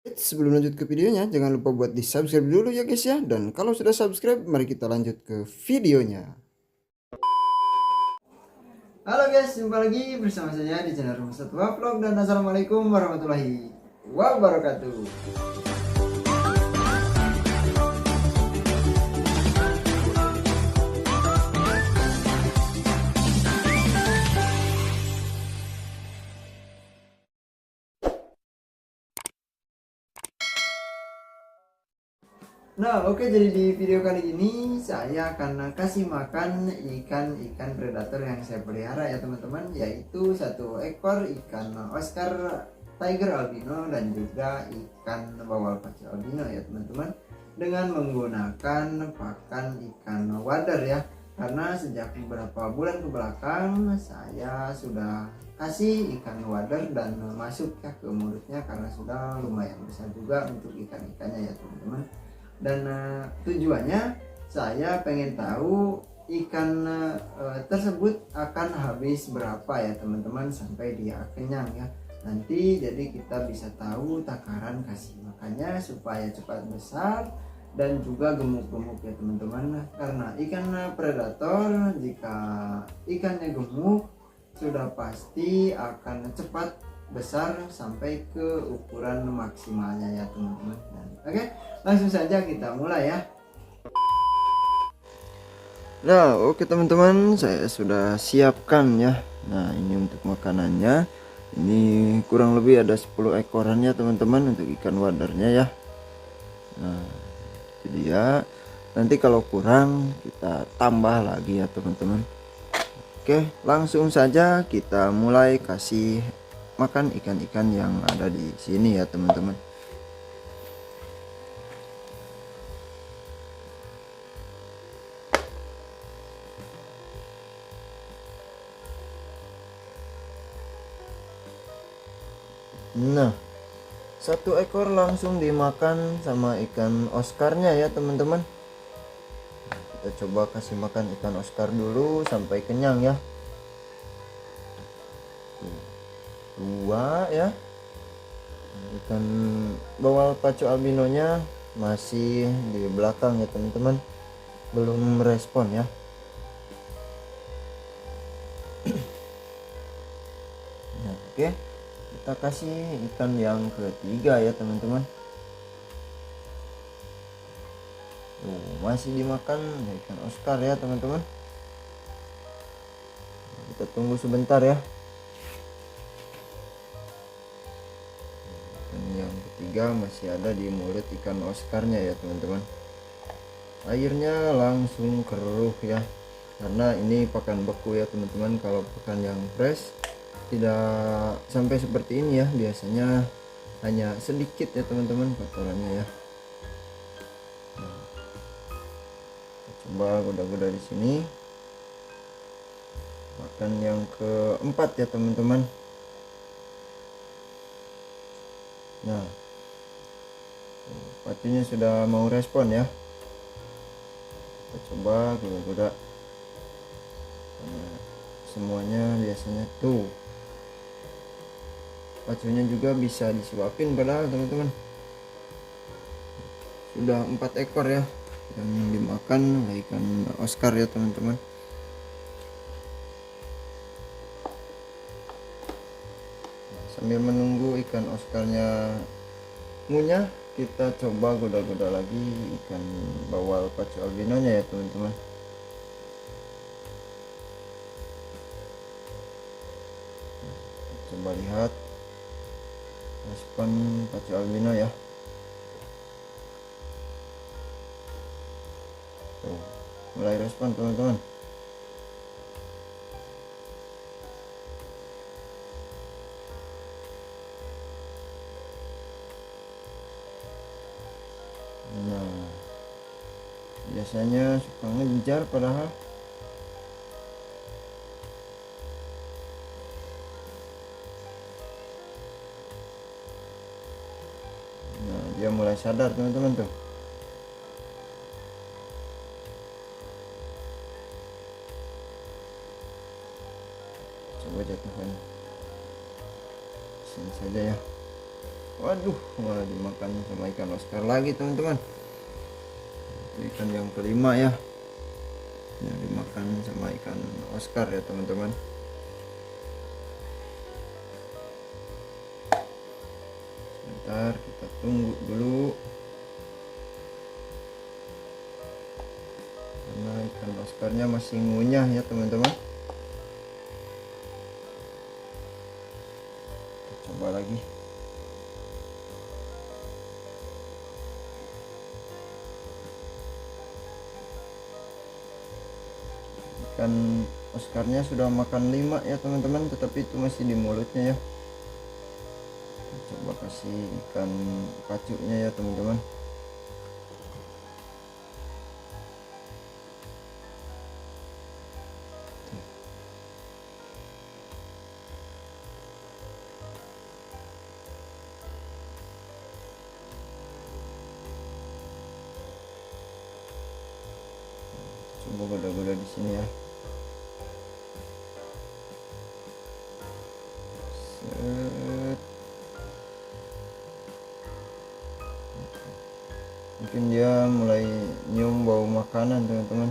Sebelum lanjut ke videonya, jangan lupa buat di subscribe dulu ya guys ya. Dan kalau sudah subscribe, mari kita lanjut ke videonya. Halo guys, jumpa lagi bersama saya di channel Rumah Satwa Vlog. Dan assalamualaikum warahmatullahi wabarakatuh. Nah, oke, jadi di video kali ini saya akan kasih makan ikan-ikan predator yang saya pelihara ya teman-teman, yaitu satu ekor ikan Oscar Tiger albino dan juga ikan bawal pacu albino ya teman-teman, dengan menggunakan pakan ikan wader ya. Karena sejak beberapa bulan ke belakang saya sudah kasih ikan wader dan masuk ya ke mulutnya karena sudah lumayan besar juga untuk ikan-ikannya ya teman-teman. Dan tujuannya saya pengen tahu ikan tersebut akan habis berapa ya teman-teman sampai dia kenyang ya. Nanti jadi kita bisa tahu takaran kasih makannya supaya cepat besar dan juga gemuk-gemuk ya teman-teman. Karena ikan predator, jika ikannya gemuk sudah pasti akan cepat besar sampai ke ukuran maksimalnya ya teman-teman. Oke, langsung saja kita mulai ya. Nah, oke teman-teman, saya sudah siapkan ya. Nah, ini untuk makanannya. Ini kurang lebih ada 10 ekorannya teman-teman untuk ikan wadernya ya. Nah, jadi ya. Nanti kalau kurang kita tambah lagi ya teman-teman. Oke, langsung saja kita mulai kasih makan ikan-ikan yang ada di sini ya teman-teman. Nah, satu ekor langsung dimakan sama ikan Oscarnya ya teman-teman. Kita coba kasih makan ikan Oscar dulu sampai kenyang ya. Dua ya. Ikan bawal pacu albinonya masih di belakang ya teman-teman, belum merespon ya. Nah, oke, kita kasih ikan yang ketiga ya teman-teman. Masih dimakan ikan Oscar ya teman-teman. Kita tunggu sebentar ya. Dan yang ketiga masih ada di mulut ikan Oscarnya ya teman-teman. Airnya langsung keruh ya, karena ini pakan beku ya teman-teman. Kalau pakan yang fresh tidak sampai seperti ini ya, biasanya hanya sedikit ya teman-teman kotorannya ya. Nah, coba goda-goda di sini. Makan yang keempat ya teman-teman. Nah, pacunya sudah mau respon ya. Kita coba goda-goda. Nah, semuanya biasanya tuh. Pacunya juga bisa disuapin padahal teman-teman. Sudah 4 ekor ya yang dimakan oleh ikan Oscar ya teman-teman. Sambil menunggu ikan Oscarnya ngunyah, kita coba goda-goda lagi ikan bawal pacu albinonya ya teman-teman. Coba lihat respon pacu albino ya. Tuh, mulai respon teman-teman. Nah, biasanya suka ngejar padahal. Nah, dia mulai sadar teman-teman tuh. Coba jatuhkan sini saja ya. Waduh, malah dimakan sama ikan Oscar lagi teman-teman. Itu ikan yang kelima ya, yang dimakan sama ikan Oscar ya teman-teman. Sebentar, kita tunggu dulu karena ikan Oscarnya masih ngunyah ya teman-teman. Kita coba lagi. Ikan Oscarnya sudah makan 5 ya teman-teman, tetapi itu masih di mulutnya ya. Coba kasih ikan pacunya ya teman-teman. Coba goda-goda di sini ya. Set. Mungkin dia mulai nyium bau makanan teman-teman.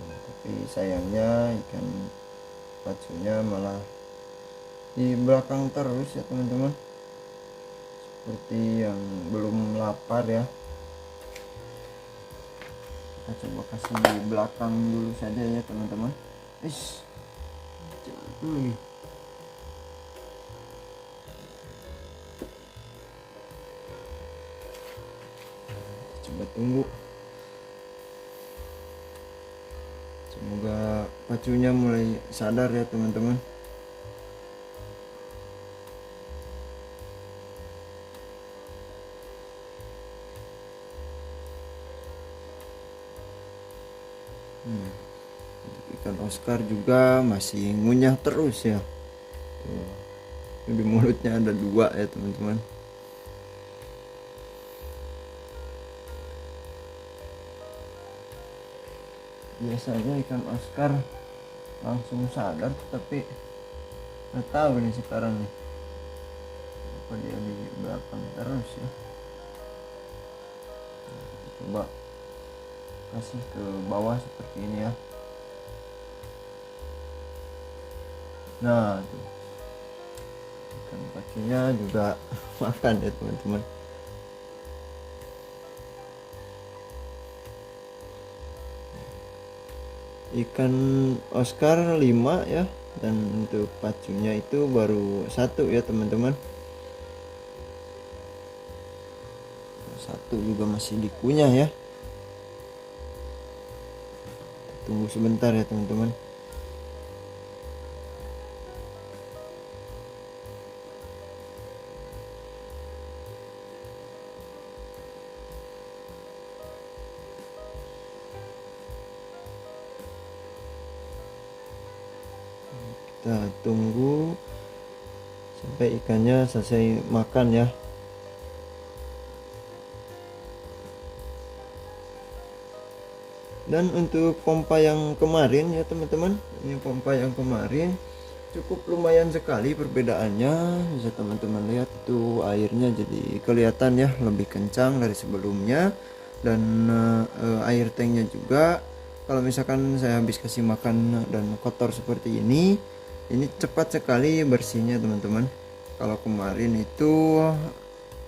Tapi sayangnya ikan pacunya malah di belakang terus ya teman-teman, seperti yang belum lapar ya. Kita coba kasih di belakang dulu saja ya teman-teman. Coba tunggu, semoga pacunya mulai sadar ya teman-teman. Untuk ikan Oscar juga masih ngunyah terus ya. Tuh, di mulutnya ada 2 ya teman-teman. Biasanya ikan Oscar langsung sadar, tapi nggak tahu nih sekarang nih apa dia di belakang terus ya. Coba kasih ke bawah seperti ini ya. Nah tuh, ikan pacunya juga makan ya teman-teman. Ikan Oscar 5 ya, dan untuk pacunya itu baru 1 ya teman-teman. 1 juga masih dikunyah ya. Tunggu sebentar ya teman-teman. Kita tunggu sampai ikannya selesai makan ya. Dan untuk pompa yang kemarin ya teman-teman, ini pompa yang kemarin cukup lumayan sekali perbedaannya. Bisa teman-teman lihat itu airnya jadi kelihatan ya lebih kencang dari sebelumnya. Dan air tanknya juga, kalau misalkan saya habis kasih makan dan kotor seperti ini cepat sekali bersihnya teman-teman. Kalau kemarin itu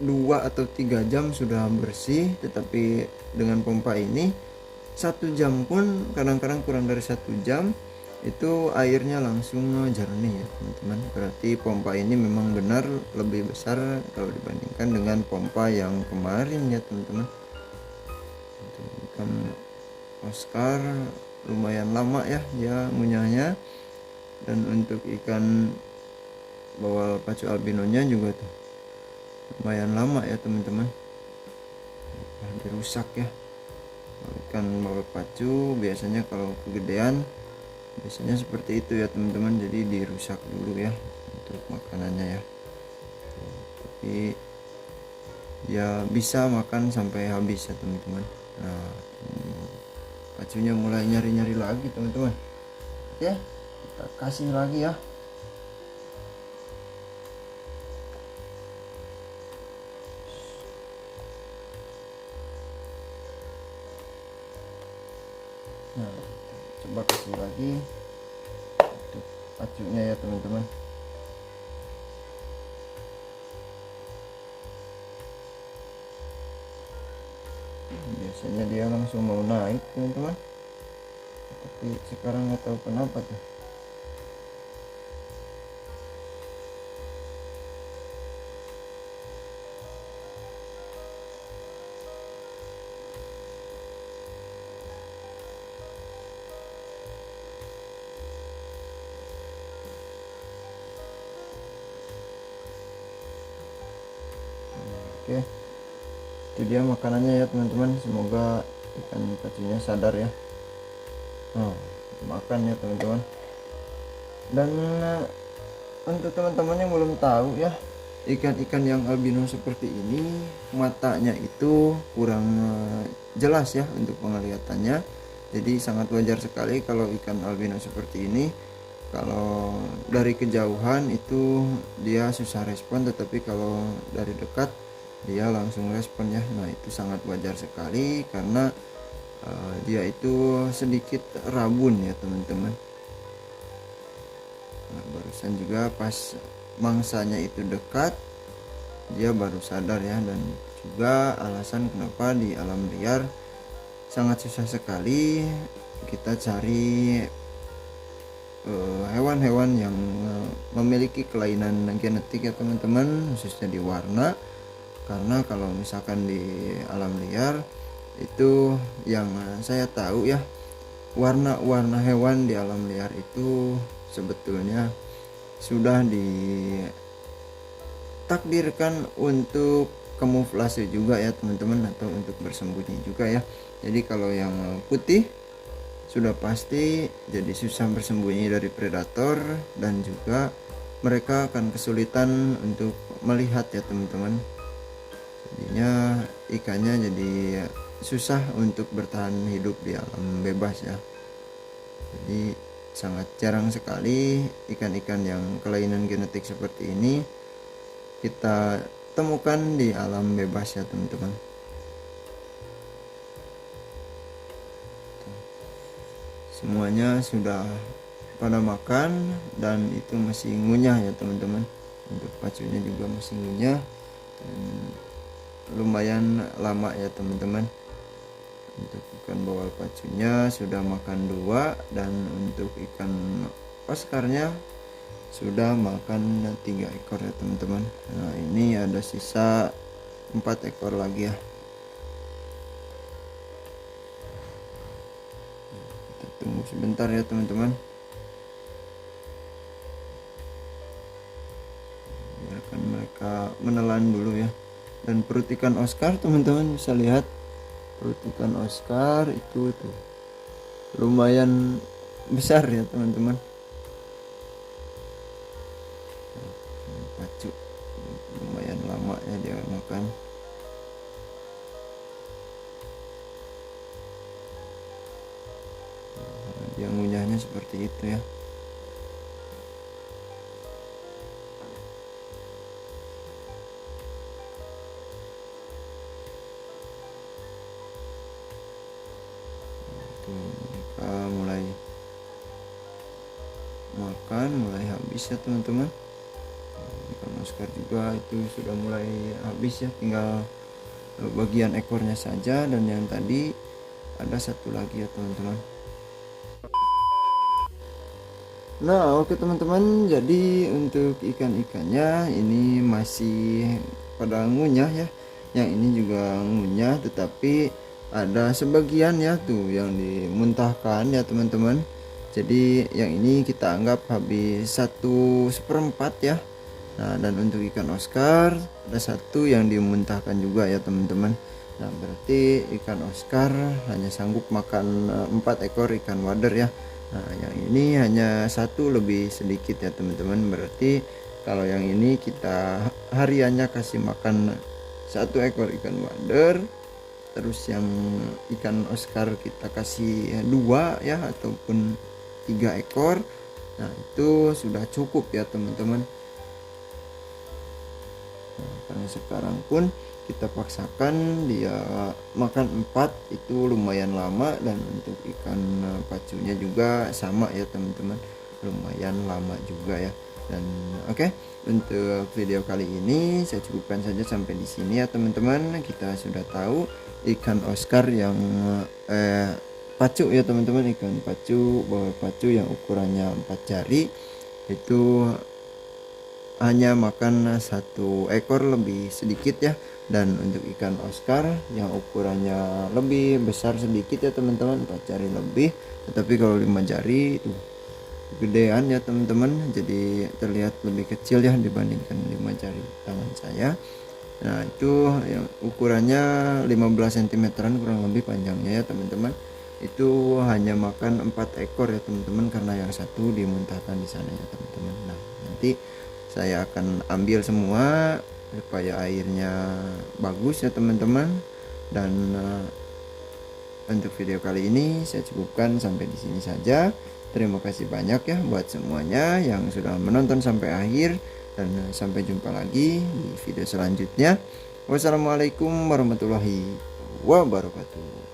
2 atau 3 jam sudah bersih, tetapi dengan pompa ini 1 jam pun kadang-kadang kurang dari 1 jam itu airnya langsung jernih ya teman-teman. Berarti pompa ini memang benar lebih besar kalau dibandingkan dengan pompa yang kemarin ya teman-teman. Untuk ikan Oscar lumayan lama ya dia ngunyahnya, dan untuk ikan bawal pacu albinonya juga tuh lumayan lama ya teman-teman, dirusak ya. Ikan bawal pacu biasanya kalau kegedean biasanya seperti itu ya teman-teman, jadi dirusak dulu ya untuk makanannya ya. Tapi ya bisa makan sampai habis ya teman-teman. Nah, pacunya mulai nyari-nyari lagi teman-teman. Oke, kita kasih lagi ya. Nah, coba kasih lagi untuk pacunya ya teman-teman. Biasanya dia langsung mau naik teman-teman, tapi sekarang nggak tahu kenapa tuh. Oke, itu dia makanannya ya teman-teman. Semoga ikan pacunya sadar ya. Nah, makan ya teman-teman. Dan untuk teman-teman yang belum tahu ya, ikan-ikan yang albino seperti ini matanya itu kurang jelas ya untuk penglihatannya. Jadi sangat wajar sekali kalau ikan albino seperti ini, kalau dari kejauhan itu dia susah respon, tetapi kalau dari dekat dia langsung respon ya. Nah, itu sangat wajar sekali karena dia itu sedikit rabun ya teman-teman. Nah, barusan juga pas mangsanya itu dekat, dia baru sadar ya. Dan juga alasan kenapa di alam liar sangat susah sekali kita cari hewan-hewan yang memiliki kelainan genetik ya teman-teman, khususnya di warna. Karena kalau misalkan di alam liar itu yang saya tahu ya, warna-warna hewan di alam liar itu sebetulnya sudah ditakdirkan untuk kamuflase juga ya teman-teman, atau untuk bersembunyi juga ya. Jadi kalau yang putih sudah pasti jadi susah bersembunyi dari predator, dan juga mereka akan kesulitan untuk melihat ya teman-teman. Jadinya ikannya jadi susah untuk bertahan hidup di alam bebas ya. Jadi sangat jarang sekali ikan-ikan yang kelainan genetik seperti ini kita temukan di alam bebas ya teman-teman. Semuanya sudah pada makan dan itu masih ngunyah ya teman-teman. Untuk pacunya juga masih ngunyah, dan lumayan lama ya teman-teman. Untuk ikan bawal pacunya sudah makan 2, dan untuk ikan oscarnya sudah makan 3 ekor ya teman-teman. Nah, ini ada sisa 4 ekor lagi ya. Kita tunggu sebentar ya teman-teman, biarkan mereka menelan dulu ya. Dan perut ikan Oscar teman-teman bisa lihat, perut ikan Oscar itu tuh lumayan besar ya teman-teman. Pacu lumayan lama ya dia makan. Dia ngunyahnya seperti itu ya. Mereka mulai makan, mulai habis ya teman-teman. Ikan Oscar juga itu sudah mulai habis ya, tinggal bagian ekornya saja. Dan yang tadi ada satu lagi ya teman-teman. Nah, oke teman-teman, jadi untuk ikan-ikannya ini masih pada ngunyah ya. Yang ini juga ngunyah, tetapi ada sebagian ya tuh yang dimuntahkan ya teman-teman. Jadi yang ini kita anggap habis 1/4 ya. Nah, dan untuk ikan Oscar ada satu yang dimuntahkan juga ya teman-teman. Nah, berarti ikan Oscar hanya sanggup makan 4 ekor ikan wader ya. Nah, yang ini hanya satu lebih sedikit ya teman-teman. Berarti kalau yang ini kita hariannya kasih makan 1 ekor ikan wader, terus yang ikan Oscar kita kasih 2 ya, ataupun 3 ekor. Nah, itu sudah cukup ya teman-teman. Nah, karena sekarang pun kita paksakan dia makan 4 itu lumayan lama, dan untuk ikan pacunya juga sama ya teman-teman, lumayan lama juga ya. Dan oke, untuk video kali ini saya cukupkan saja sampai di sini ya teman-teman. Kita sudah tahu ikan Oscar yang pacu ya teman-teman, ikan pacu, bawal pacu yang ukurannya 4 jari itu hanya makan 1 ekor lebih sedikit ya. Dan untuk ikan Oscar yang ukurannya lebih besar sedikit ya teman-teman, 4 jari lebih, tetapi kalau 5 jari itu gedean ya teman-teman, jadi terlihat lebih kecil ya dibandingkan 5 jari tangan saya. Nah itu yang ukurannya 15 cm kurang lebih panjangnya ya teman-teman, itu hanya makan 4 ekor ya teman-teman, karena yang satu dimuntahkan di sana ya teman-teman. Nah nanti saya akan ambil semua supaya airnya bagus ya teman-teman. Dan untuk video kali ini saya cukupkan sampai di sini saja. Terima kasih banyak ya buat semuanya yang sudah menonton sampai akhir, dan sampai jumpa lagi di video selanjutnya. Wassalamualaikum warahmatullahi wabarakatuh.